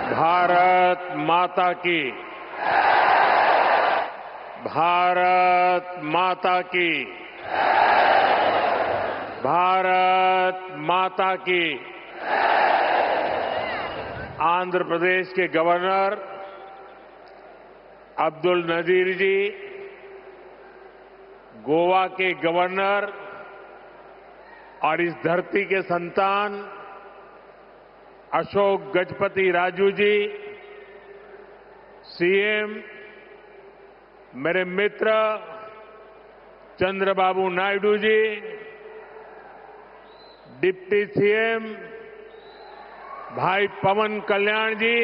भारत माता की। भारत माता की। भारत माता की। आंध्र प्रदेश के गवर्नर अब्दुल नजीर जी, गोवा के गवर्नर और इस धरती के संतान अशोक गजपति राजू जी, सीएम मेरे मित्र चंद्रबाबू नायडू जी, डिप्टी सीएम भाई पवन कल्याण जी,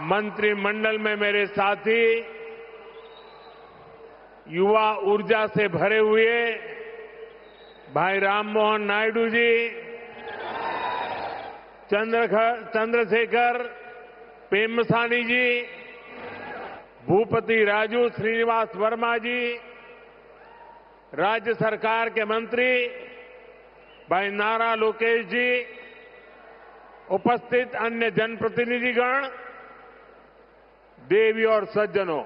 मंत्रिमंडल में मेरे साथी, युवा ऊर्जा से भरे हुए भाई राममोहन नायडू जी, चंद्रशेखर पेम्मसानी जी, भूपति राजू श्रीनिवास वर्मा जी, राज्य सरकार के मंत्री भाई नारा लोकेश जी, उपस्थित अन्य जनप्रतिनिधिगण, देवी और सज्जनों,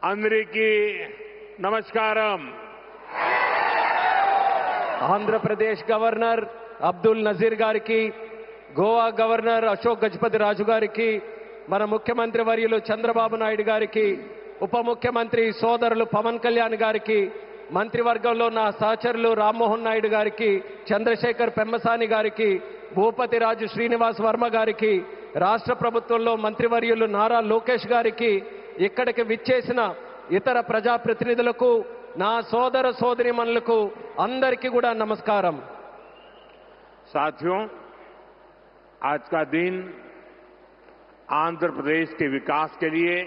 अंदरिकी नमस्कारम। ఆంధ్ర ప్రదేశ్ గవర్నర్ అబ్దుల్ నజీర్ గారికి, గోవా గవర్నర్ అశోక్ గజపతి రాజు గారికి, మన ముఖ్యమంత్రి వర్యులు చంద్రబాబు నాయుడు గారికి, ఉప ముఖ్యమంత్రి సోదరులు పవన్ కళ్యాణ్ గారికి, మంత్రివర్గంలో నా సహచరులు రామ్మోహన్ నాయుడు గారికి, చంద్రశేఖర్ పెమ్మసాని గారికి, భూపతి రాజు శ్రీనివాస్ వర్మ గారికి, రాష్ట్ర ప్రభుత్వంలో మంత్రివర్యులు నారా లోకేష్ గారికి, ఇక్కడికి విచ్చేసిన ఇతర ప్రజాప్రతినిధులకు, నా సోదర సోదరీమణులకు అందరికీ కూడా నమస్కారం। साथियों, आज का दिन आंध्र प्रदेश के विकास के लिए,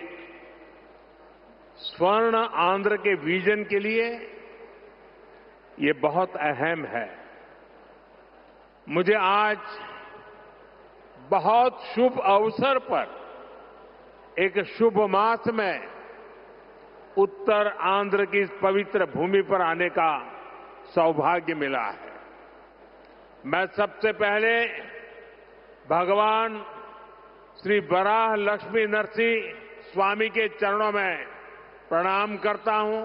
स्वर्ण आंध्र के विजन के लिए ये बहुत अहम है। मुझे आज बहुत शुभ अवसर पर एक शुभ मास में उत्तर आंध्र की इस पवित्र भूमि पर आने का सौभाग्य मिला है। मैं सबसे पहले भगवान श्री वराह लक्ष्मी नरसिंह स्वामी के चरणों में प्रणाम करता हूं।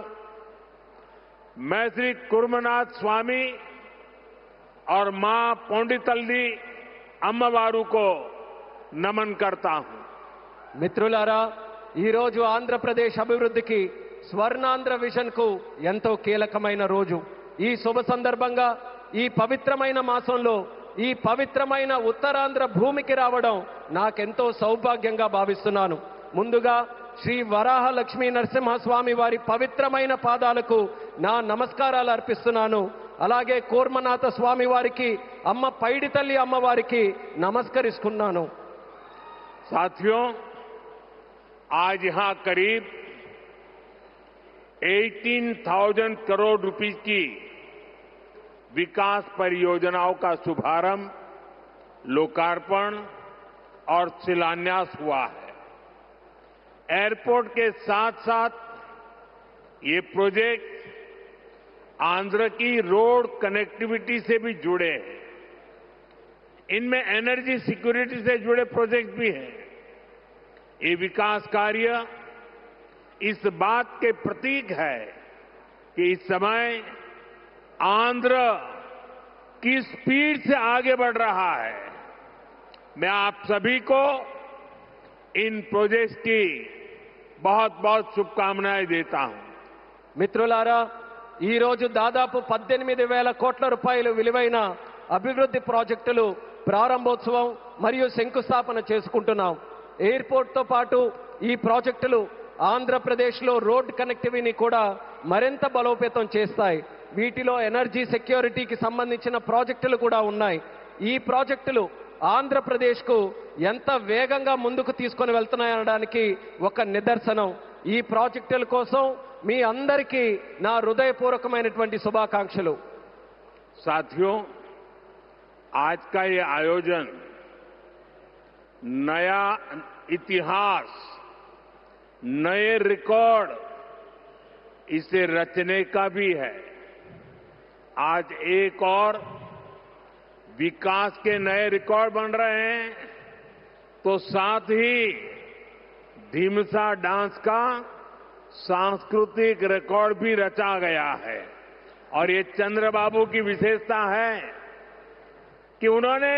मैं श्री कुर्मनाथ स्वामी और मां पौंडितल्ली अम्मवारू को नमन करता हूं। మిత్రులారా, ఈ రోజు ఆంధ్రప్రదేశ్ అభివృద్ధికి స్వర్ణాంధ్ర విజన్ కు ఎంతో కీలకమైన రోజు। ఈ శుభ సందర్భంగా ఈ పవిత్రమైన మాసంలో ఈ పవిత్రమైన ఉత్తరాంధ్ర భూమికి రావడం నాకెంతో సౌభాగ్యంగా భావిస్తున్నాను। ముందుగా శ్రీ వరాహ లక్ష్మీ నరసింహస్వామి వారి పవిత్రమైన పాదాలకు నా నమస్కారాలు అర్పిస్తున్నాను। అలాగే కూర్మనాథ స్వామి వారికి, అమ్మ పైడితల్లి అమ్మవారికి నమస్కరిస్తున్నాను। साथियों, आज यहां करीब 18,000 करोड़ रुपए की विकास परियोजनाओं का शुभारंभ, लोकार्पण और शिलान्यास हुआ है। एयरपोर्ट के साथ साथ ये प्रोजेक्ट आंध्र की रोड कनेक्टिविटी से भी जुड़े हैं। इनमें एनर्जी सिक्योरिटी से जुड़े प्रोजेक्ट भी हैं। ये विकास कार्य इस बात के प्रतीक है कि इस समय आंध्र किस स्पीड से आगे बढ़ रहा है। मैं आप सभी को इन प्रोजेक्ट्स की बहुत बहुत शुभकामनाएं देता हूं। మిత్రులారా, ఈ రోజు దాదాపు 18,000 కోట్ల రూపాయలు విలువైన అభివృద్ధి ప్రాజెక్టులు ప్రారంభోత్సవం మరియు శంకుస్థాపన చేసుకుంటున్నాం। ఎయిర్పోర్ట్తో పాటు ఈ ప్రాజెక్టులు ఆంధ్రప్రదేశ్లో రోడ్ కనెక్టివిటీని కూడా మరింత బలోపేతం చేస్తాయి। వీటిలో ఎనర్జీ సెక్యూరిటీకి సంబంధించిన ప్రాజెక్టులు కూడా ఉన్నాయి। ఈ ప్రాజెక్టులు ఆంధ్రప్రదేశ్కు ఎంత వేగంగా ముందుకు తీసుకొని వెళ్తున్నాయనడానికి ఒక నిదర్శనం। ఈ ప్రాజెక్టుల కోసం మీ అందరికీ నా హృదయపూర్వకమైనటువంటి శుభాకాంక్షలు। साथियों, आज का ये आयोजन नया इतिहास, नए रिकॉर्ड इसे रचने का भी है। आज एक और विकास के नए रिकॉर्ड बन रहे हैं, तो साथ ही ढीमसा डांस का सांस्कृतिक रिकॉर्ड भी रचा गया है। और ये चंद्रबाबू की विशेषता है कि उन्होंने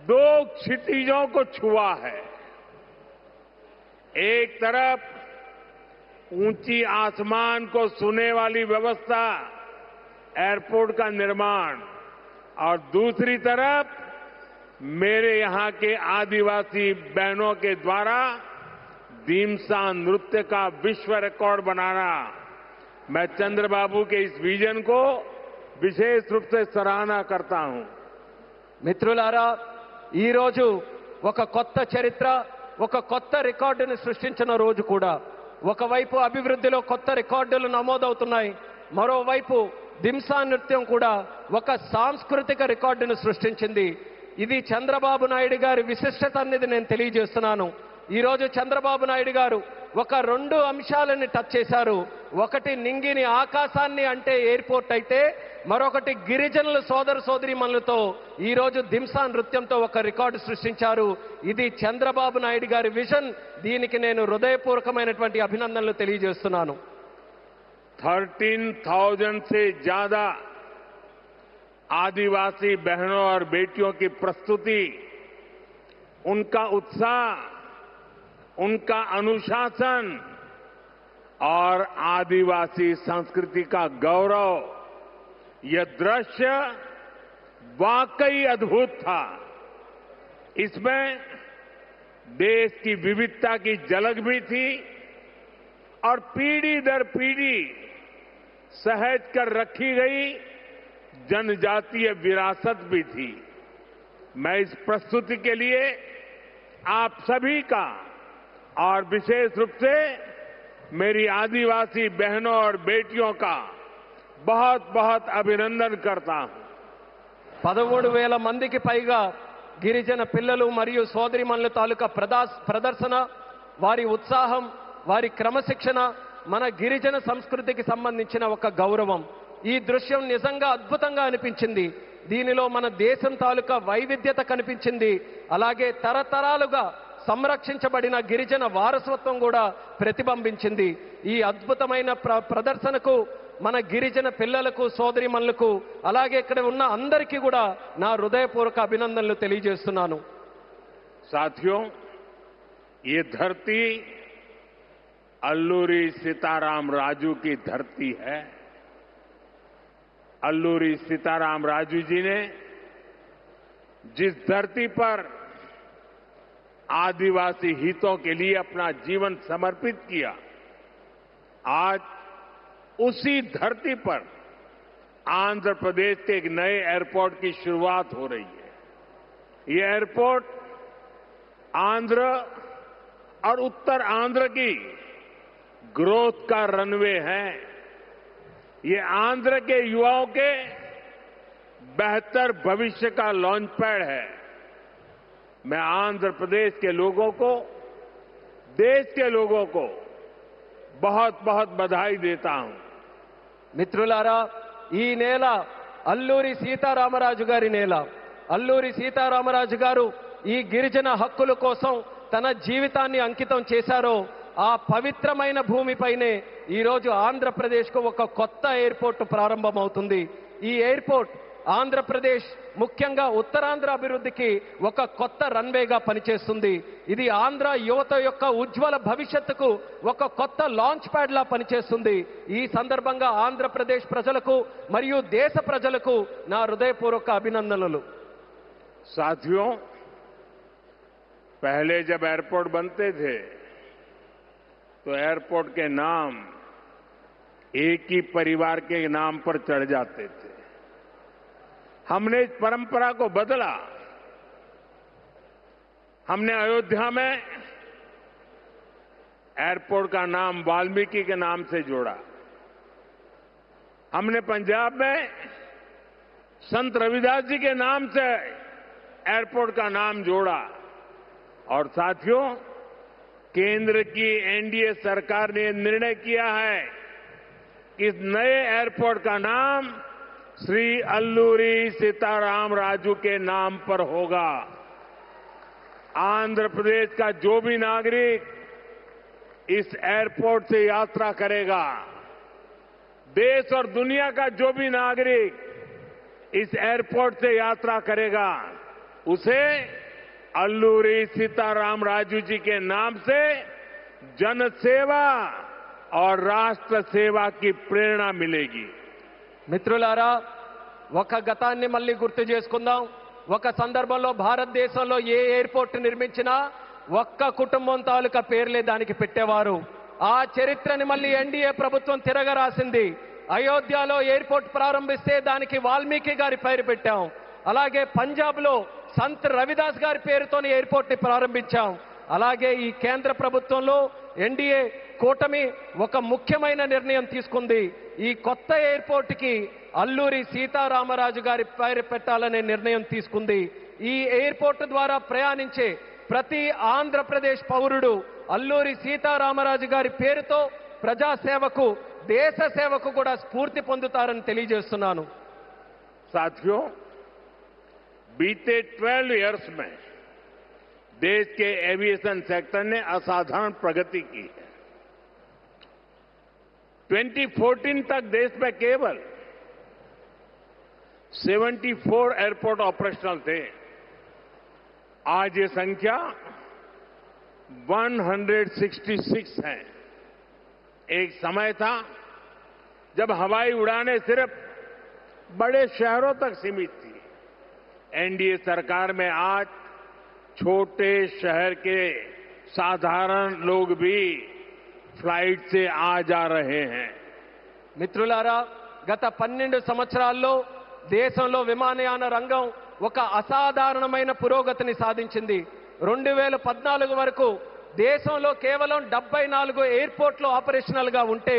2 क्षितिजों को छुआ है। एक तरफ ऊंची आसमान को छूने वाली व्यवस्था, एयरपोर्ट का निर्माण, और दूसरी तरफ मेरे यहां के आदिवासी बहनों के द्वारा ढीमसा नृत्य का विश्व रिकॉर्ड बनाना। मैं चंद्रबाबू के इस विजन को विशेष रूप से सराहना करता हूं। మిత్రులారా, ఈ రోజు ఒక కొత్త చరిత్ర, ఒక కొత్త రికార్డును సృష్టించిన రోజు కూడా. ఒకవైపు అభివృద్ధిలో కొత్త రికార్డులు నమోదవుతున్నాయి, మరోవైపు దింసా నృత్యం కూడా ఒక సాంస్కృతిక రికార్డును సృష్టించింది. ఇది చంద్రబాబు నాయుడు గారి విశిష్టత అనేది నేను తెలియజేస్తున్నాను. ఈ రోజు చంద్రబాబు నాయుడు గారు ఒక 2 అంశాలను టచ్ చేశారు. ఒకటి నింగిని ఆకాశాన్ని అంటే ఎయిర్పోర్ట్ అయితే, మరొకటి గిరిజనుల సోదర సోదరీమణులతో ఈ రోజు దింసా నృత్యంతో ఒక రికార్డు సృష్టించారు. ఇది చంద్రబాబు నాయుడు గారి విజన్. దీనికి నేను హృదయపూర్వకమైనటువంటి అభినందనలు తెలియజేస్తున్నాను. 13,000 से ज्यादा आदिवासी बहनों और बेटियों की प्रस्तुति, उनका उत्साह, उनका अनुशासन और आदिवासी संस्कृति का गौरव, यह दृश्य वाकई अद्भुत था। इसमें देश की विविधता की झलक भी थी और पीढ़ी दर पीढ़ी सहेज कर रखी गई जनजातीय विरासत भी थी। मैं इस प्रस्तुति के लिए आप सभी का और विशेष रूप से मेरी आदिवासी बहनों और बेटियों का बहुत बहुत अभिनंदन करता हूं। 13,000 మందికి పైగా గిరిజన పిల్లలు మరియు సోదరిమణుల తాలూకా ప్రదర్శన, వారి ఉత్సాహం, వారి క్రమశిక్షణ మన గిరిజన సంస్కృతికి సంబంధించిన ఒక గౌరవం. ఈ దృశ్యం నిజంగా అద్భుతంగా అనిపించింది. దీనిలో మన దేశం తాలూకా వైవిధ్యత కనిపించింది. అలాగే తరతరాలుగా సంరక్షించబడిన గిరిజన వారసత్వం కూడా ప్రతిబింబించింది. ఈ అద్భుతమైన ప్రదర్శనకు మన గిరిజన పిల్లలకు, సోదరిమణులకు, అలాగే ఇక్కడ ఉన్న అందరికీ కూడా నా హృదయపూర్వక అభినందనలు తెలియజేస్తున్నాను. साथियों, ये धरती अल्लूरी सीताराम राजू की धरती है। अल्लूरी सीताराम राजू जी ने जिस धरती पर आदिवासी हितों के लिए अपना जीवन समर्पित किया, आज उसी धरती पर आंध्र प्रदेश के एक नए एयरपोर्ट की शुरुआत हो रही है। ये एयरपोर्ट आंध्र और उत्तर आंध्र की ग्रोथ का रनवे है। ये आंध्र के युवाओं के बेहतर भविष्य का लॉन्च पैड है। मैं आंध्र प्रदेश के लोगों को, देश के लोगों को बहुत बहुत बधाई देता हूं। మిత్రులారా, ఈ నేల అల్లూరి సీతారామరాజు గారి నేల. అల్లూరి సీతారామరాజు గారు ఈ గిరిజన హక్కుల కోసం తన జీవితాన్ని అంకితం చేశారో ఆ పవిత్రమైన భూమిపైనే ఈరోజు ఆంధ్రప్రదేశ్కు ఒక కొత్త ఎయిర్పోర్ట్ ప్రారంభమవుతుంది. ఈ ఎయిర్పోర్ట్ ఆంధ్రప్రదేశ్, ముఖ్యంగా ఉత్తరాంధ్ర అభివృద్ధికి ఒక కొత్త రన్వేగా పనిచేస్తుంది. ఇది ఆంధ్ర యువత యొక్క ఉజ్వల భవిష్యత్తుకు ఒక కొత్త లాంచ్ ప్యాడ్ లా పనిచేస్తుంది. ఈ సందర్భంగా ఆంధ్రప్రదేశ్ ప్రజలకు మరియు దేశ ప్రజలకు నా హృదయపూర్వక అభినందనలు. साथियों, पहले जब एयरपोर्ट बनते थे तो एयरपोर्ट के नाम एक ही परिवार के नाम पर चढ़ जाते थे। हमने इस परंपरा को बदला। हमने अयोध्या में एयरपोर्ट का नाम वाल्मीकि के नाम से जोड़ा। हमने पंजाब में संत रविदास जी के नाम से एयरपोर्ट का नाम जोड़ा। और साथियों, केंद्र की एनडीए सरकार ने निर्णय किया है कि इस नए एयरपोर्ट का नाम श्री अल्लूरी सीताराम राजू के नाम पर होगा। आंध्र प्रदेश का जो भी नागरिक इस एयरपोर्ट से यात्रा करेगा, देश और दुनिया का जो भी नागरिक इस एयरपोर्ट से यात्रा करेगा, उसे अल्लूरी सीताराम राजू जी के नाम से जनसेवा और राष्ट्र सेवा की प्रेरणा मिलेगी। మిత్రులారా, ఒక గతాన్ని మళ్ళీ గుర్తు చేసుకుందాం. ఒక సందర్భంలో భారతదేశంలో ఏ ఎయిర్పోర్ట్ నిర్మించినా ఒక్క కుటుంబం తాలూకా పేర్లే దానికి పెట్టేవారు. ఆ చరిత్రని మళ్ళీ ఎన్డీఏ ప్రభుత్వం తిరగరాసింది. అయోధ్యలో ఎయిర్పోర్ట్ ప్రారంభిస్తే దానికి వాల్మీకి గారి పేరు పెట్టాం. అలాగే పంజాబ్లో సంత్ రవిదాస్ గారి పేరుతోని ఎయిర్పోర్ట్ ని ప్రారంభించాం. అలాగే ఈ కేంద్ర ప్రభుత్వంలో ఎన్డీఏ కూటమి ఒక ముఖ్యమైన నిర్ణయం తీసుకుంది. ఈ కొత్త ఎయిర్పోర్ట్ కి అల్లూరి సీతారామరాజు గారి పేరు పెట్టాలనే నిర్ణయం తీసుకుంది. ఈ ఎయిర్పోర్ట్ ద్వారా ప్రయాణించే ప్రతి ఆంధ్రప్రదేశ్ పౌరుడు అల్లూరి సీతారామరాజు గారి పేరుతో ప్రజాసేవకు, దేశ సేవకు కూడా స్ఫూర్తి పొందుతారని తెలియజేస్తున్నాను. साथियों, बीते 12 इयर्स में देश के एविएशन सेक्टर ने असाधारण प्रगति की है। 2014 तक देश में केवल 74 एयरपोर्ट ऑपरेशनल थे। आज ये संख्या 166 है। एक समय था जब हवाई उड़ानें सिर्फ बड़े शहरों तक सीमित थी। एनडीए सरकार में आज छोटे शहर के साधारण लोग भी फ्लाइट से आ जा रहे हैं। మిత్రులారా, గత 12 సంవత్సరాల్లో దేశంలో విమానయాన రంగం ఒక అసాధారణమైన పురోగతిని సాధించింది. 2014 వరకు దేశంలో కేవలం 74 ఎయిర్పోర్ట్లు ఆపరేషనల్ గా ఉంటే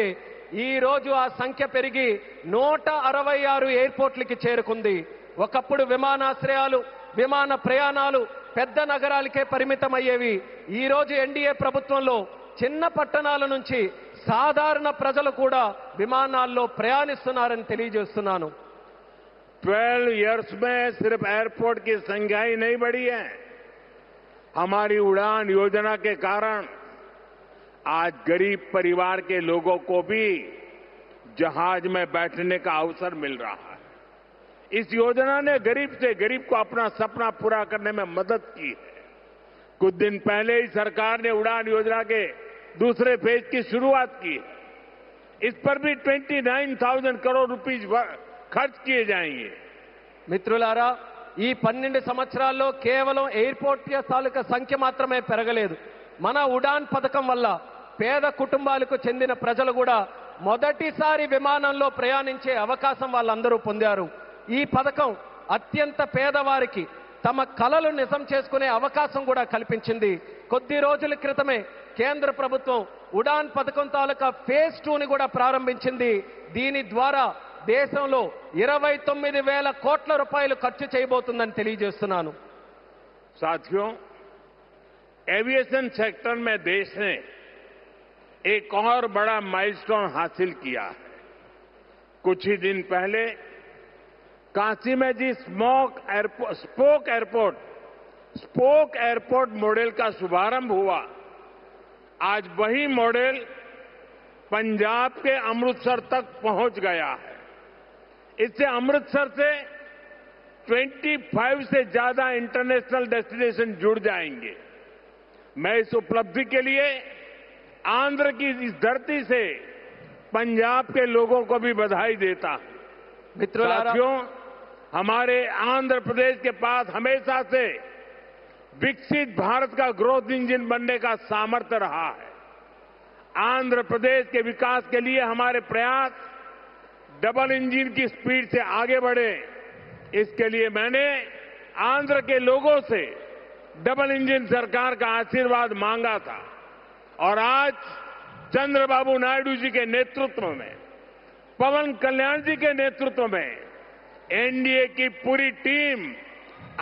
ఈ రోజు ఆ సంఖ్య పెరిగి 166 ఎయిర్పోర్ట్లకి చేరుకుంది. ఒకప్పుడు విమానాశ్రయాలు, విమాన ప్రయాణాలు పెద్ద నగరాలకే పరిమితమయ్యేవి. ఈ రోజు ఎన్డీఏ ప్రభుత్వంలో చిన్న పట్టణాల నుంచి సాధారణ ప్రజలు కూడా విమానాల్లో ప్రయాణిస్తున్నారని తెలియజేస్తున్నాను. 12 इयर्स में सिर्फ एयरपोर्ट की संख्या ही नहीं बढ़ी है। हमारी उड़ान योजना के कारण आज गरीब परिवार के लोगों को भी जहाज में बैठने का अवसर मिल रहा है। इस योजना ने गरीब से गरीब को अपना सपना पूरा करने में मदद की है। कुछ दिन पहले ही सरकार ने उड़ान योजना के दूसरे फेज की शुरुआत की है। इस पर भी 29,000 करोड़ रुपीज खर्च किए जाएंगे। మిత్రులారా, ఈ 12 సంవత్సరాల్లో కేవలం ఎయిర్పోర్ట్ తాలూకా సంఖ్య మాత్రమే పెరగలేదు. మన ఉడాన్ పథకం వల్ల పేద కుటుంబాలకు చెందిన ప్రజలు కూడా మొదటిసారి విమానంలో ప్రయాణించే అవకాశం వాళ్ళందరూ పొందారు. ఈ పథకం అత్యంత పేదవారికి తమ కలలు నిజం చేసుకునే అవకాశం కూడా కల్పించింది. కొద్ది రోజుల క్రితమే కేంద్ర ప్రభుత్వం ఉడాన్ పథకం తాలూకా ఫేజ్ 2ని కూడా ప్రారంభించింది. దీని ద్వారా దేశంలో 29,000 కోట్ల రూపాయలు ఖర్చు చేయబోతుందని తెలియజేస్తున్నాను. साथियों, एविएशन सेक्टर में देश ने एक और बड़ा माइलस्टोन हासिल किया है। कुछ ही दिन पहले काशी में जी स्पोक एयरपोर्ट मॉडल का शुभारंभ हुआ। आज वही मॉडल पंजाब के अमृतसर तक पहुंच गया है। इससे अमृतसर से 25 से ज्यादा इंटरनेशनल डेस्टिनेशन जुड़ जाएंगे। मैं इस उपलब्धि के लिए आंध्र की इस धरती से पंजाब के लोगों को भी बधाई देता हूं। साथियों, हमारे आंध्र प्रदेश के पास हमेशा से विकसित भारत का ग्रोथ इंजन बनने का सामर्थ्य रहा है। आंध्र प्रदेश के विकास के लिए हमारे प्रयास डबल इंजन की स्पीड से आगे बढ़े। इसके लिए मैंने आंध्र के लोगों से डबल इंजन सरकार का आशीर्वाद मांगा था और आज चंद्रबाबू नायडू जी के नेतृत्व में, पवन कल्याण जी के नेतृत्व में एनडीए की पूरी टीम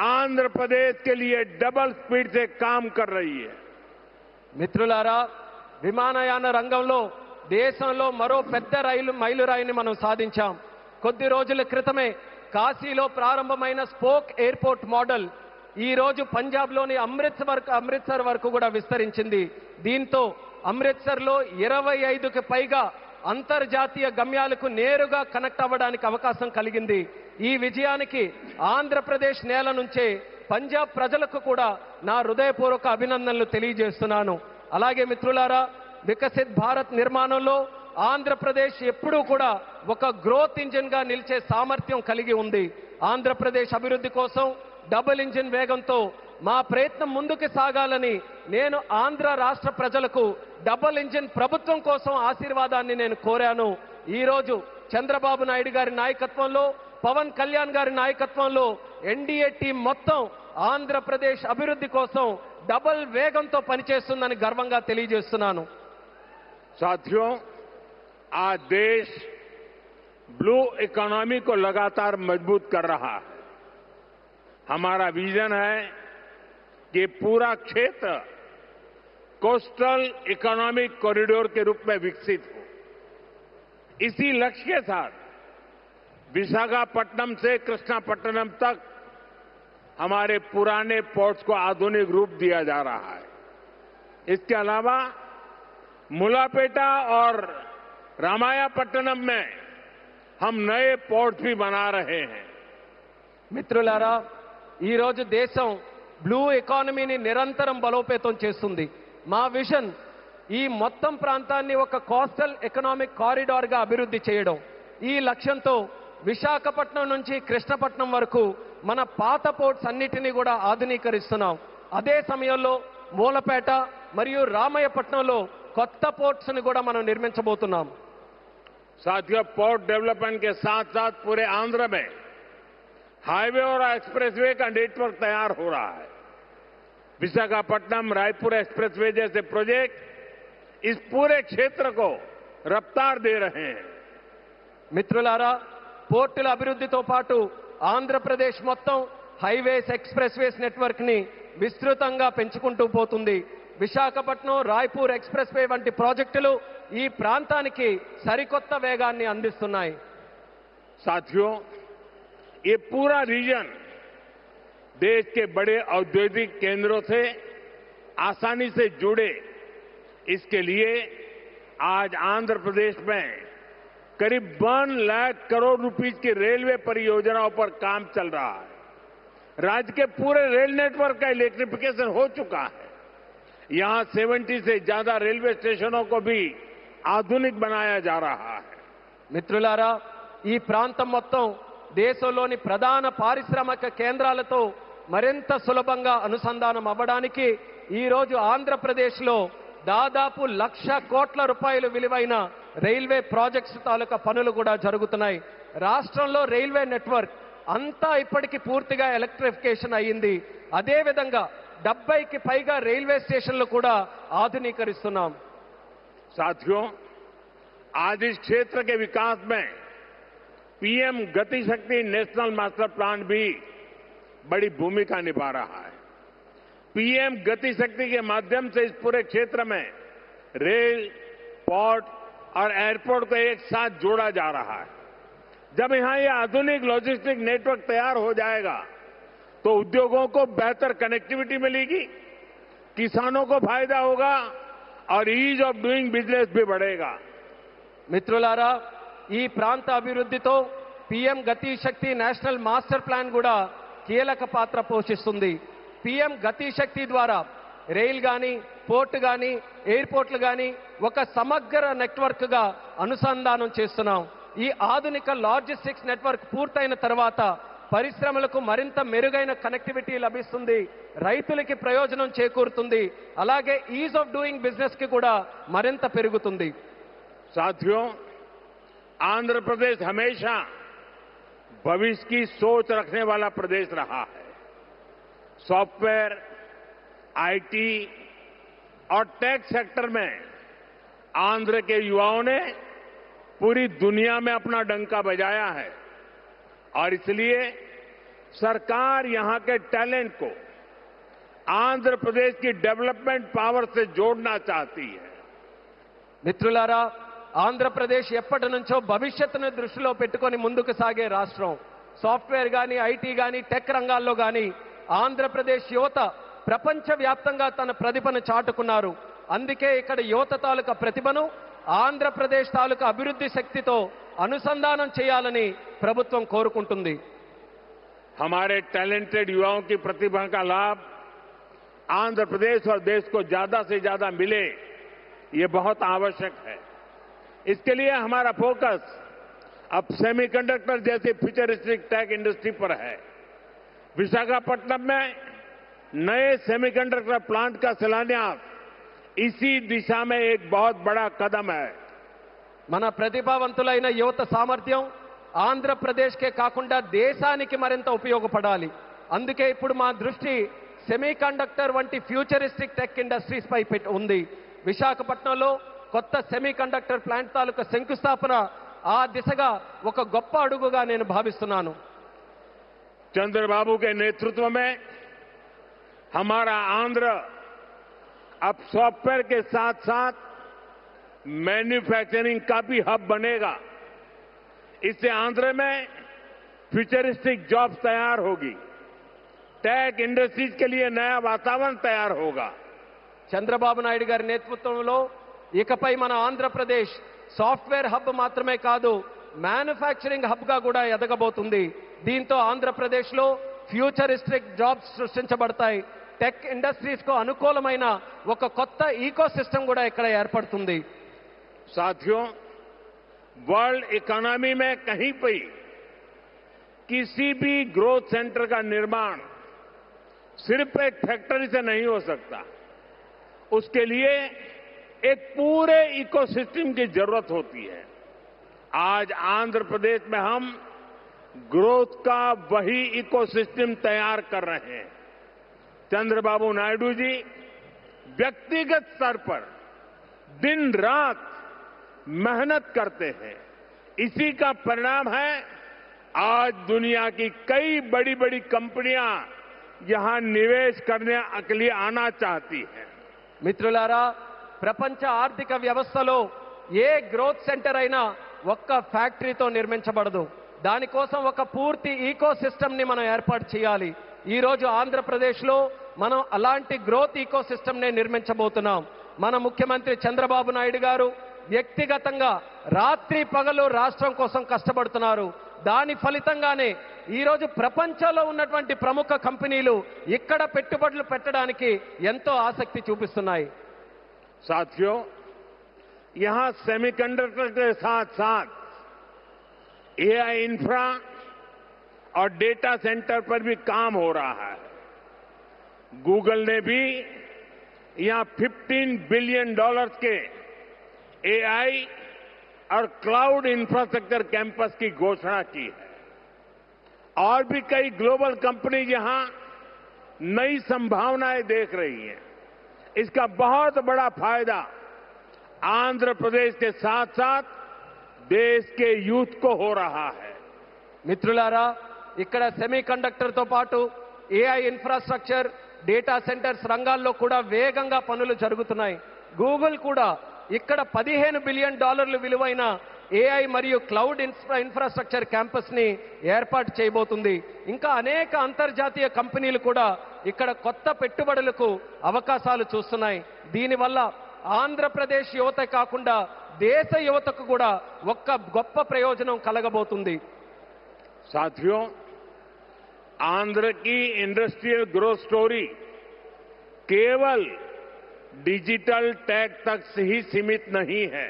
आंध्र प्रदेश के लिए डबल स्पीड से काम कर रही है। మిత్రులారా, విమానయాన రంగంలో దేశంలో మరో పెద్ద మైలురాయిని మనం సాధించాం. కొద్ది రోజుల క్రితమే కాశీలో ప్రారంభమైన స్పోక్ ఎయిర్పోర్ట్ మోడల్ ఈ రోజు పంజాబ్లోని అమృత్సర్ వరకు కూడా విస్తరించింది. దీంతో అమృత్సర్లో 25కి పైగా అంతర్జాతీయ గమ్యాలకు నేరుగా కనెక్ట్ అవ్వడానికి అవకాశం కలిగింది. ఈ విజయానికి ఆంధ్రప్రదేశ్ నేల నుంచే పంజాబ్ ప్రజలకు కూడా నా హృదయపూర్వక అభినందనలు తెలియజేస్తున్నాను. అలాగే మిత్రులారా, వికసిత్ భారత్ నిర్మాణంలో ఆంధ్రప్రదేశ్ ఎప్పుడూ కూడా ఒక గ్రోత్ ఇంజిన్ గా నిలిచే సామర్థ్యం కలిగి ఉంది. ఆంధ్రప్రదేశ్ అభివృద్ధి కోసం డబుల్ ఇంజిన్ వేగంతో మా ప్రయత్నం ముందుకు సాగాలని నేను ఆంధ్ర రాష్ట్ర ప్రజలకు డబుల్ ఇంజిన్ ప్రభుత్వం కోసం ఆశీర్వాదాన్ని నేను కోరాను. ఈ రోజు చంద్రబాబు నాయుడు గారి నాయకత్వంలో, పవన్ కళ్యాణ్ గారి నాయకత్వంలో ఎన్డీఏ టీం మొత్తం ఆంధ్రప్రదేశ్ అభివృద్ధి కోసం డబుల్ వేగంతో పనిచేస్తుందని గర్వంగా తెలియజేస్తున్నాను. साथियों, आज देश ब्लू इकोनॉमी को लगातार मजबूत कर रहा है. हमारा विजन है कि पूरा क्षेत्र कोस्टल इकोनॉमिक कॉरिडोर के रूप में विकसित हो. इसी लक्ष्य के साथ विशाखापट्टनम से कृष्णापट्टनम तक हमारे पुराने पोर्ट्स को आधुनिक रूप दिया जा रहा है. इसके अलावा मुलापेटा और रामायापट्टनम में हम नए पोर्ट भी बना रहे हैं. మిత్రులారా, ఈ రోజు దేశం బ్లూ ఎకానమీని నిరంతరం బలోపేతం చేస్తుంది. మా విజన్ ఈ మొత్తం ప్రాంతాన్ని ఒక కోస్టల్ ఎకనామిక్ కారిడార్ గా అభివృద్ధి చేయడం. ఈ లక్ష్యంతో విశాఖపట్నం నుంచి కృష్ణపట్నం వరకు మన పాత పోర్ట్స్ అన్నిటినీ కూడా ఆధునీకరిస్తున్నాం. అదే సమయంలో మూలపేట మరియు రామయ్యపట్నంలో కొత్త పోర్ట్స్ ని కూడా మనం నిర్మించబోతున్నాం. साथियों, पोर्ट डेवलपमेंट के साथ साथ पूरे आंध्र में हाईवे और एक्सप्रेसवे का नेटवर्क तैयार हो रहा है. विशाखापट्टनम रायपुर एक्सप्रेसवे जैसे प्रोजेक्ट इस पूरे क्षेत्र को रफ्तार दे रहे हैं. మిత్రులారా, పోర్టుల అభివృద్ధితో పాటు ఆంధ్రప్రదేశ్ మొత్తం హైవేస్, ఎక్స్ప్రెస్వేస్ నెట్వర్క్ ని విస్తృతంగా పెంచుకుంటూ పోతుంది. విశాఖపట్నం రాయ్పూర్ ఎక్స్ప్రెస్ వే వంటి ప్రాజెక్టులు ఈ ప్రాంతానికి సరికొత్త వేగాన్ని అందిస్తున్నాయి. साथियों, ये पूरा रीजन देश के बड़े औद्योगिक केंद्रों से आसानी से जुड़े, इसके लिए आज आंध्र प्रदेश में करीब 1 लाख करोड़ रुपीस की रेलवे परियोजनाओं पर काम चल रहा है. राज्य के पूरे रेल नेटवर्क का इलेक्ट्रिफिकेशन हो चुका है. यहां 70 से ज्यादा रेलवे स्टेशनों को भी आधुनिक बनाया जा रहा है. మిత్రులారా, ఈ ప్రాంతం మొత్తం దేశంలోని ప్రధాన పారిశ్రామిక కేంద్రాలతో మరింత సులభంగా అనుసంధానం అవ్వడానికి ఈ రోజు ఆంధ్రప్రదేశ్లో దాదాపు 1,00,000 కోట్ల రూపాయలు విలువైన రైల్వే ప్రాజెక్ట్స్ తాలూకా పనులు కూడా జరుగుతున్నాయి. రాష్ట్రంలో రైల్వే నెట్వర్క్ అంతా ఇప్పటికీ పూర్తిగా ఎలక్ట్రిఫికేషన్ అయ్యింది. అదేవిధంగా 70కి పైగా రైల్వే స్టేషన్లు కూడా ఆధునీకరిస్తున్నాం. साथियों, आज इस क्षेत्र के विकास में पीएम गति शक्ति नेशनल मास्टर प्लान भी बड़ी भूमिका निभा रहा है. पीएम गति शक्ति के माध्यम से इस पूरे क्षेत्र में रेल, पोर्ट और एयरपोर्ट को एक साथ जोड़ा जा रहा है. जब यहां ये आधुनिक लॉजिस्टिक नेटवर्क तैयार हो जाएगा तो उद्योगों को बेहतर कनेक्टिविटी मिलेगी, किसानों को फायदा होगा और ईज ऑफ डूइंग बिजनेस भी बढ़ेगा. మిత్రులారా, ఈ ప్రాంత అభివృద్ధితో పీఎం గతి శక్తి నేషనల్ మాస్టర్ ప్లాన్ కూడా కీలక పాత్ర పోషిస్తుంది. పీఎం గతి శక్తి ద్వారా రైల్ గాని, పోర్ట్ గాని, ఎయిర్పోర్ట్లు గాని ఒక సమగ్ర నెట్వర్క్ గా అనుసంధానం చేస్తున్నాం. ఈ ఆధునిక లాజిస్టిక్స్ నెట్వర్క్ పూర్తయిన తర్వాత పరిశ్రమలకు మరింత మెరుగైన కనెక్టివిటీ లభిస్తుంది, రైతులకి ప్రయోజనం చేకూరుతుంది, అలాగే ఈజ్ ఆఫ్ డూయింగ్ బిజినెస్ కి కూడా మరింత పెరుగుతుంది. साथियों, आंध्र प्रदेश हमेशा भविष्य की सोच रखने वाला प्रदेश रहा है. सॉफ्टवेयर, आईटी और टेक सेक्टर में आंध्र के युवाओं ने पूरी दुनिया में अपना डंका बजाया है और इसलिए सरकार यहां के टैलेंट को आंध्र प्रदेश की डेवलपमेंट पावर से जोड़ना चाहती है. మిత్రులారా, ఆంధ్రప్రదేశ్ ఎప్పటి నుంచో భవిష్యత్తును దృష్టిలో పెట్టుకొని ముందుకు సాగే రాష్ట్రం. సాఫ్ట్వేర్ కానీ, ఐటీ కానీ, టెక్ రంగాల్లో కానీ ఆంధ్రప్రదేశ్ యువత ప్రపంచవ్యాప్తంగా తన ప్రతిభను చాటుకున్నారు. అందుకే ఇక్కడ యువత తాలూకా ప్రతిభను ఆంధ్రప్రదేశ్ తాలూకా అభివృద్ధి శక్తితో అనుసంధానం చేయాలని ప్రభుత్వం కోరుకుంటుంది. हमारे टैलेंटेड युवाओं की प्रतिभा का लाभ आंध्र प्रदेश और देश को ज्यादा से ज्यादा मिले, ये बहुत आवश्यक है. इसके लिए हमारा फोकस अब सेमीकंडक्टर जैसी फ्यूचरिस्टिक टेक इंडस्ट्री पर है. विशाखापट्टनम में नए सेमीकंडक्टर प्लांट का शिलान्यास इसी दिशा में एक बहुत बड़ा कदम है. మన ప్రతిభావంతులైన యువత సామర్థ్యం ఆంధ్రప్రదేశ్కే కాకుండా దేశానికి మరింత ఉపయోగపడాలి. అందుకే ఇప్పుడు మా దృష్టి సెమీకండక్టర్ వంటి ఫ్యూచరిస్టిక్ టెక్ ఇండస్ట్రీస్ పై ఉంది. విశాఖపట్నంలో కొత్త సెమీకండక్టర్ ప్లాంట్ తాలూకా శంకుస్థాపన ఆ దిశగా ఒక గొప్ప అడుగుగా నేను భావిస్తున్నాను. चंद्रबाबू के नेतृत्व में हमारा आंध्र अब सॉफ्टवेयर के साथ साथ मैन्युफैक्चरिंग का भी हब बनेगा. इससे आंध्र में फ्यूचरिस्टिक जॉब्स तैयार होगी, टेक इंडस्ट्रीज के लिए नया वातावरण तैयार होगा. చంద్రబాబు నాయుడు గారి నేతృత్వంలో ఇకపై మన ఆంధ్రప్రదేశ్ సాఫ్ట్వేర్ హబ్ మాత్రమే కాదు, మ్యానుఫ్యాక్చరింగ్ హబ్ గా కూడా ఎదగబోతుంది. దీంతో ఆంధ్రప్రదేశ్లో ఫ్యూచరిస్టిక్ జాబ్స్ సృష్టించబడతాయి. టెక్ ఇండస్ట్రీస్ కు అనుకూలమైన ఒక కొత్త ఈకో సిస్టమ్ కూడా ఇక్కడ ఏర్పడుతుంది. साथियों, वर्ल्ड इकोनॉमी में कहीं पर किसी भी ग्रोथ सेंटर का निर्माण सिर्फ एक फैक्ट्री से नहीं हो सकता. उसके लिए एक पूरे इकोसिस्टम की जरूरत होती है. आज आंध्र प्रदेश में हम ग्रोथ का वही इकोसिस्टम तैयार कर रहे हैं. चंद्रबाबू नायडू जी व्यक्तिगत स्तर पर दिन रात मेहनत करते हैं. इसी का परिणाम है आज दुनिया की कई बड़ी बड़ी कंपनियां यहां निवेश करने के लिए आना चाहती हैं. మిత్రులారా, ప్రపంచ ఆర్థిక వ్యవస్థలో ఏ గ్రోత్ సెంటర్ అయినా ఒక్క ఫ్యాక్టరీతో నిర్మించబడదు. దానికోసం ఒక పూర్తి ఈకో సిస్టమ్ ని మనం ఏర్పాటు చేయాలి. ఈ రోజు ఆంధ్రప్రదేశ్లో మనం అలాంటి గ్రోత్ ఈకో సిస్టమ్ నే నిర్మించబోతున్నాం. మన ముఖ్యమంత్రి చంద్రబాబు నాయుడు గారు వ్యక్తిగతంగా రాత్రి పగలు రాష్ట్రం కోసం కష్టపడుతున్నారు. దాని ఫలితంగానే ఈ రోజు ప్రపంచంలో ఉన్నటువంటి ప్రముఖ కంపెనీలు ఇక్కడ పెట్టుబడులు పెట్టడానికి ఎంతో ఆసక్తి చూపిస్తున్నాయి. साथियों, यहां सेमीकंडक्टर के साथ साथ एआई इंफ्रा और डेटा सेंटर पर भी काम हो रहा है. गूगल ने भी यहां $15 बिलियन के एआई और क्लाउड इंफ्रास्ट्रक्चर कैंपस की घोषणा की है. और भी कई ग्लोबल कंपनी यहां नई संभावनाएं देख रही हैं. इसका बहुत बड़ा फायदा आंध्र प्रदेश के साथ साथ देश के यूथ को हो रहा है. మిత్రులారా, ఇక్కడ సెమీకండక్టర్ తో పాటు ఏఐ ఇన్ఫ్రాస్ట్రక్చర్, డేటా సెంటర్స్ రంగాల్లో కూడా వేగంగా పనులు జరుగుతున్నాయి. గూగుల్ కూడా ఇక్కడ $15 బిలియన్ విలువైన ఏఐ మరియు క్లౌడ్ ఇన్ఫ్రాస్ట్రక్చర్ క్యాంపస్ ని ఏర్పాటు చేయబోతుంది. ఇంకా అనేక అంతర్జాతీయ కంపెనీలు కూడా ఇక్కడ కొత్త పెట్టుబడులకు అవకాశాలు చూస్తున్నాయి. దీనివల్ల ఆంధ్రప్రదేశ్ యువత కాకుండా దేశ యువతకు కూడా ఒక్క గొప్ప ప్రయోజనం కలగబోతుంది. साथियों, आंध्र की इंडस्ट्रियल ग्रोथ स्टोरी केवल डिजिटल टेक तक से ही सीमित नहीं है.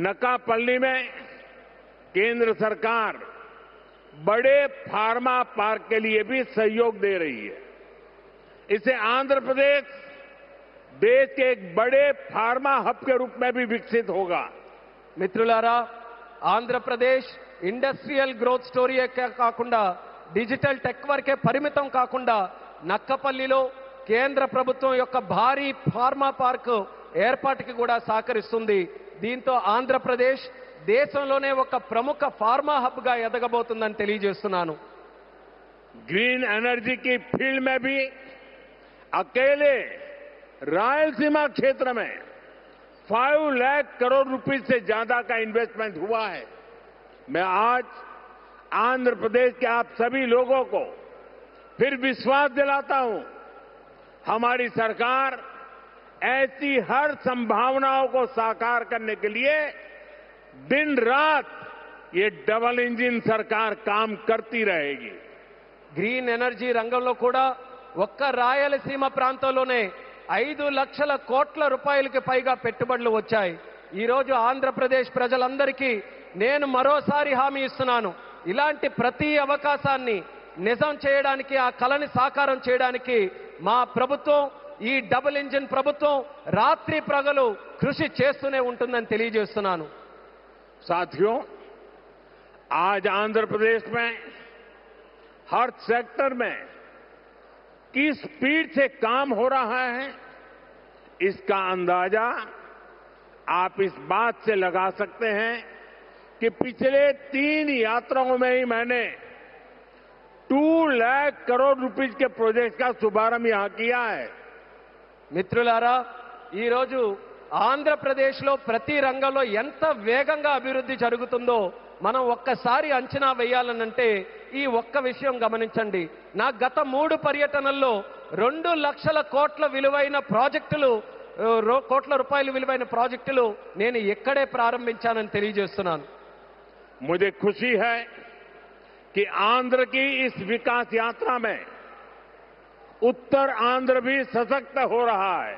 नकापल्ली में केंद्र सरकार बड़े फार्मा पार्क के लिए भी सहयोग दे रही है. इससे आंध्र प्रदेश देश के एक बड़े फार्मा हब के रूप में भी विकसित होगा. మిత్రులారా, ఆంధ్రప్రదేశ్ ఇండస్ట్రియల్ గ్రోత్ స్టోరీయే కాకుండా డిజిటల్ టెక్ వరకే పరిమితం కాకుండా నక్కపల్లిలో కేంద్ర ప్రభుత్వం యొక్క భారీ ఫార్మా పార్క్ ఏర్పాటుకి కూడా సహకరిస్తుంది. దీంతో ఆంధ్రప్రదేశ్ దేశంలోనే ఒక ప్రముఖ ఫార్మా హబ్ గా ఎదగబోతుందని తెలియజేస్తున్నాను. ग्रीन एनर्जी की फील्ड में भी अकेले रायलसीमा क्षेत्र में 5 लाख करोड़ रुपए से ज्यादा का इन्वेस्टमेंट हुआ है। मैं आज आंध्र प्रदेश के आप सभी लोगों को फिर विश्वास दिलाता हूं, हमारी सरकार ऐसी हर संभावनाओं को साकार करने के लिए दिन रात ये डबल इंजन सरकार काम करती रहेगी। గ్రీన్ ఎనర్జీ రంగంలో కూడా ఒక్క రాయలసీమ ప్రాంతంలోనే 5 లక్షల కోట్ల రూపాయలకి పైగా పెట్టుబడులు వచ్చాయి. ఈ రోజు ఆంధ్రప్రదేశ్ ప్రజలందరికీ నేను మరోసారి హామీ ఇస్తున్నాను, ఇలాంటి ప్రతి అవకాశాన్ని నిజం చేయడానికి, ఆ కలని సాకారం చేయడానికి మా ప్రభుత్వం, ఈ డబుల్ ఇంజిన్ ప్రభుత్వం రాత్రి పగలు కృషి చేస్తూనే ఉంటుందని తెలియజేస్తున్నాను. साथियों, आज आंध्र प्रदेश में हर सेक्टर में किस स्पीड से काम हो रहा है, इसका अंदाजा आप इस बात से लगा सकते हैं कि पिछले 3 यात्राओं में ही मैंने 2 लाख करोड़ रुपए के प्रोजेक्ट का शुभारंभ यहां किया है। మిత్రులారా, ఈ రోజు ఆంధ్రప్రదేశ్లో ప్రతి రంగంలో ఎంత వేగంగా అభివృద్ధి జరుగుతుందో మనం ఒక్కసారి అంచనా వేయాలనంటే ఈ ఒక్క విషయం గమనించండి. నా గత 3 పర్యటనల్లో 2 లక్షల కోట్ల విలువైన ప్రాజెక్టులు, కోట్ల రూపాయల విలువైన ప్రాజెక్టులు నేను ఇక్కడే ప్రారంభించానని తెలియజేస్తున్నాను. मुझे खुशी है कि आंध्र की इस विकास यात्रा में उत्तर आंध्र भी सशक्त हो रहा है।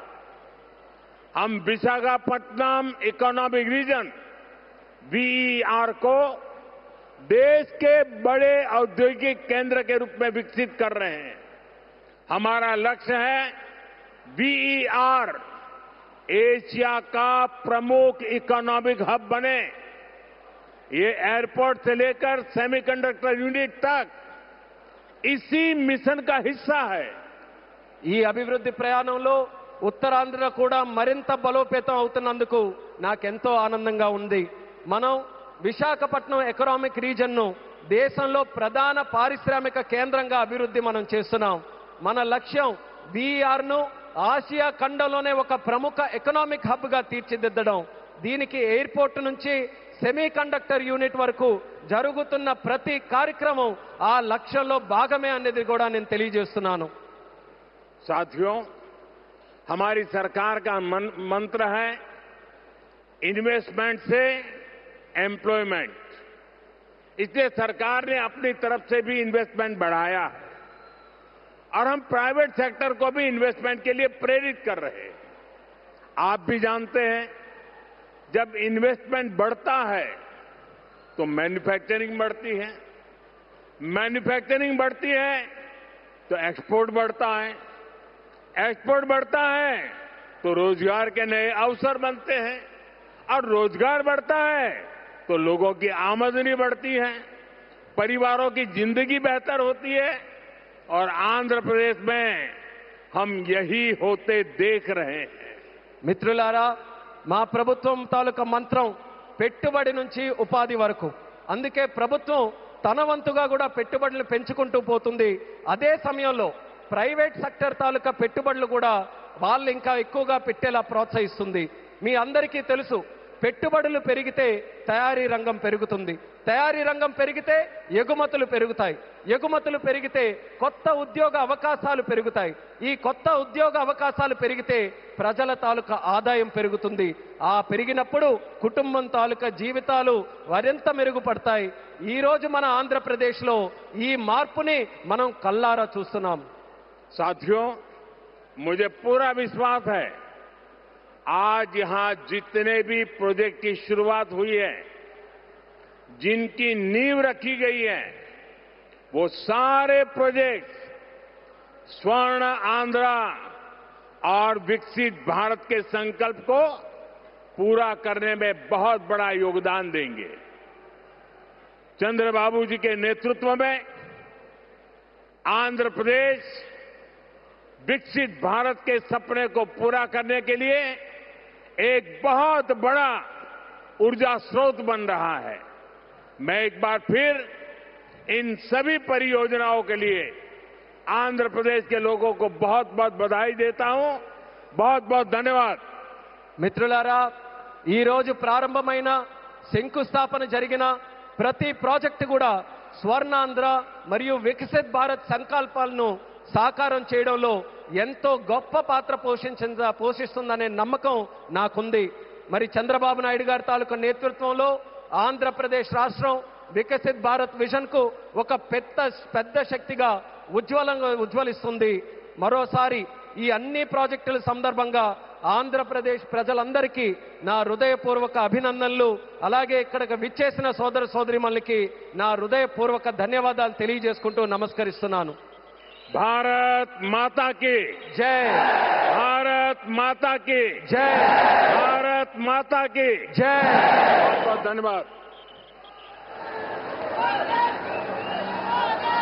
हम विशाखापट्टनम इकोनॉमिक रीजन वीईआर को देश के बड़े औद्योगिक केंद्र के रूप में विकसित कर रहे हैं। हमारा लक्ष्य है वीईआर एशिया का प्रमुख इकोनॉमिक हब बने। ये एयरपोर्ट से लेकर सेमीकंडक्टर यूनिट तक इसी मिशन का हिस्सा है। ఈ అభివృద్ధి ప్రయాణంలో ఉత్తరాంధ్ర కూడా మరింత బలోపేతం అవుతున్నందుకు నాకెంతో ఆనందంగా ఉంది. మనం విశాఖపట్నం ఎకనామిక్ రీజన్ను దేశంలో ప్రధాన పారిశ్రామిక కేంద్రంగా అభివృద్ధి మనం చేస్తున్నాం. మన లక్ష్యం వీఆర్ను ఆసియా ఖండంలోనే ఒక ప్రముఖ ఎకనామిక్ హబ్గా తీర్చిదిద్దడం. దీనికి ఎయిర్పోర్ట్ నుంచి సెమీ కండక్టర్ యూనిట్ వరకు జరుగుతున్న ప్రతి కార్యక్రమం ఆ లక్ష్యంలో భాగమే అనేది కూడా నేను తెలియజేస్తున్నాను. साथियों, हमारी सरकार का मंत्र है इन्वेस्टमेंट से एम्प्लॉयमेंट। इसलिए सरकार ने अपनी तरफ से भी इन्वेस्टमेंट बढ़ाया है और हम प्राइवेट सेक्टर को भी इन्वेस्टमेंट के लिए प्रेरित कर रहे हैं। आप भी जानते हैं, जब इन्वेस्टमेंट बढ़ता है तो मैन्युफैक्चरिंग बढ़ती है, मैन्युफैक्चरिंग बढ़ती है तो एक्सपोर्ट बढ़ता है, एक्सपोर्ट बढ़ता है तो रोजगार के नए अवसर बनते हैं और रोजगार बढ़ता है तो लोगों की आमदनी बढ़ती है, परिवारों की जिंदगी बेहतर होती है और आंध्र प्रदेश में हम यही होते देख रहे हैं। మిత్రులారా, మా ప్రభుత్వం తాలూకా మంత్రం పెట్టుబడి నుంచి ఉపాధి వరకు. అందుకే ప్రభుత్వం తన వంతుగా కూడా పెట్టుబడులు పెంచుకుంటూ పోతుంది. అదే సమయంలో ప్రైవేట్ సెక్టర్ తాలూకా పెట్టుబడులు కూడా వాళ్ళు ఇంకా ఎక్కువగా పెట్టేలా ప్రోత్సహిస్తుంది. మీ అందరికీ తెలుసు, పెట్టుబడులు పెరిగితే తయారీ రంగం పెరుగుతుంది, తయారీ రంగం పెరిగితే ఎగుమతులు పెరుగుతాయి, ఎగుమతులు పెరిగితే కొత్త ఉద్యోగ అవకాశాలు పెరుగుతాయి, ఈ కొత్త ఉద్యోగ అవకాశాలు పెరిగితే ప్రజల తాలూకా ఆదాయం పెరుగుతుంది. ఆ పెరిగినప్పుడు కుటుంబం తాలూకా జీవితాలు మరింత మెరుగుపడతాయి. ఈ రోజు మన ఆంధ్రప్రదేశ్లో ఈ మార్పుని మనం కల్లారా చూస్తున్నాం. साथियों, मुझे पूरा विश्वास है आज यहां जितने भी प्रोजेक्ट की शुरुआत हुई है, जिनकी नींव रखी गई है, वो सारे प्रोजेक्ट स्वर्ण आंध्रा और विकसित भारत के संकल्प को पूरा करने में बहुत बड़ा योगदान देंगे। चंद्रबाबू जी के नेतृत्व में आंध्र प्रदेश विकसित भारत के सपने को पूरा करने के लिए एक बहुत बड़ा ऊर्जा स्रोत बन रहा है। मैं एक बार फिर इन सभी परियोजनाओं के लिए आंध्र प्रदेश के लोगों को बहुत बहुत बधाई देता हूं। बहुत बहुत धन्यवाद। మిత్రులారా, ఈ రోజు ప్రారంభమైన శంకుస్థాపన జరిగిన ప్రతి ప్రాజెక్టు కూడా స్వర్ణాంధ్ర మరియు వికసిత్ భారత్ సంకల్పాలను సాకారం చేయడంలో ఎంతో గొప్ప పాత్ర పోషిస్తుందనే నమ్మకం నాకుంది. మరి చంద్రబాబు నాయుడు గారి తాలూకా నేతృత్వంలో ఆంధ్రప్రదేశ్ రాష్ట్రం వికసిత్ భారత్ విజన్ కు ఒక పెద్ద శక్తిగా ఉజ్వలిస్తుంది. మరోసారి ఈ అన్ని ప్రాజెక్టుల సందర్భంగా ఆంధ్రప్రదేశ్ ప్రజలందరికీ నా హృదయపూర్వక అభినందనలు, అలాగే ఇక్కడికి విచ్చేసిన సోదర సోదరిమణులకి నా హృదయపూర్వక ధన్యవాదాలు తెలియజేసుకుంటూ నమస్కరిస్తున్నాను. భారత్ మాతా की జై, भारत माता की జై, भारत माता की జై. बहुत बहुत धन्यवाद.